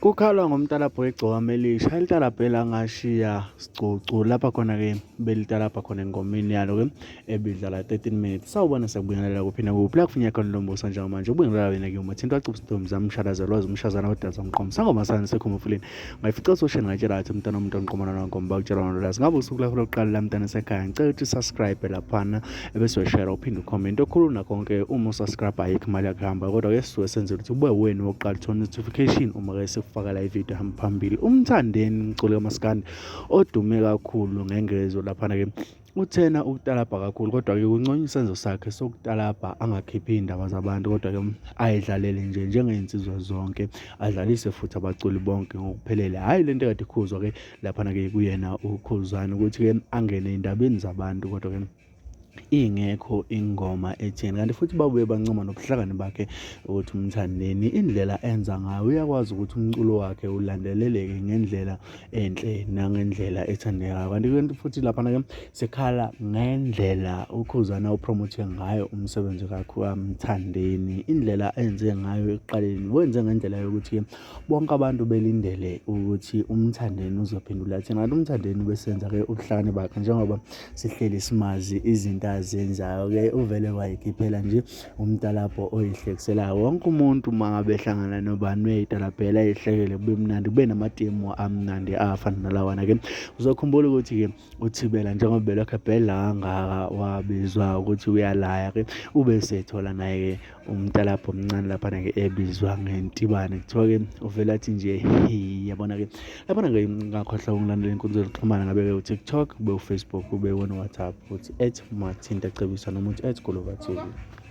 Kukhalwa ngomtalabho weGcokama elisha, italabho elangashiya sicucu lapha khona-ke belitalabha khona engomeni yalo-ke ebidlala 13 minutes. Sawubona sakubingelela kuphinda kuphi la kufinya khona lombuso njengamanje ubingelela wena-ke umathinto wacupha sidumbu zami umshadazelo wazi umshazana odaza umqomo sangoma sani sekhuma fulini ngayifica social ngatshela ngathi umntana umuntu onqomana nangomba ukutshela ngolwazi ngabe usuku lakho lokuqala la mntana sekhaya ngicela ukuthi subscribe laphana ebese uyashare uphinde ucomment okhulu nakonke uma usubscribe ayikho imali yakuhamba kodwa-ke sisuke senzela ukuthi ube wena wokuqala uthola notification uma-ke sekufaka la ividiyo hamba phambili. Umthandeni umculi kamaskandi odume kakhulu ngengezo laphana-ke uthena ukutalabha kakhulu kodwa-ke kunconya isenzo sakhe sokutalabha angakhiphi iy'ndaba zabantu kodwa-ke ayidlalele nje njengey'nsizwa zonke adlalise futhi abaculi bonke ngokuphelele, hhayi lento ekade ikhuzwa-ke laphana-ke kuyena ukhuzwana ukuthi-ke angene ey'ndabeni zabantu kodwa-ke ingekho ingoma etheni kanti futhi babuye bancoma nobuhlakani bakhe ukuthi umthandeni indlela enza ngayo uyakwazi ukuthi umculo wakhe ulandeleleke ngendlela enhle nangendlela ethandekayo kanti futhi laphana-ke sekhala ngendlela ukhuzana upromote ngayo umsebenzi kaMthandeni, indlela enze ngayo ekuqaleni wenze ngendlela yokuthi-ke bonke abantu belindele ukuthi umthandeni uzophendula thina kanti umthandeni besenza-ke ubuhlakani bakhe njengoba sihleli simazi izinto azenzayo-ke uvele wayikhiphela nje umtalabho oyihlekiselayo. Wonke umuntu mangabe ehlangana nobani uyayitalabhela eyihlekele kube mnandi kube namatemu amnandi afana nalawana-ke uzokhumbula ukuthi-ke uThibela njengoba belokhu ebhedla kangaka wabizwa ukuthi uyalaya-ke ube sethola naye-ke umtalabho omncane laphana-ke ebizwa ngentibane kuthiwa-ke uvela athi nje yabona-ke laphana-ke ngakhohlwa ukungilandela inkundla zokuxhumana ngabe-ke uTikTok ube uFacebook ube wona uWhatsApp uthi @mathinta cebisa noma uthi @KwaThibela.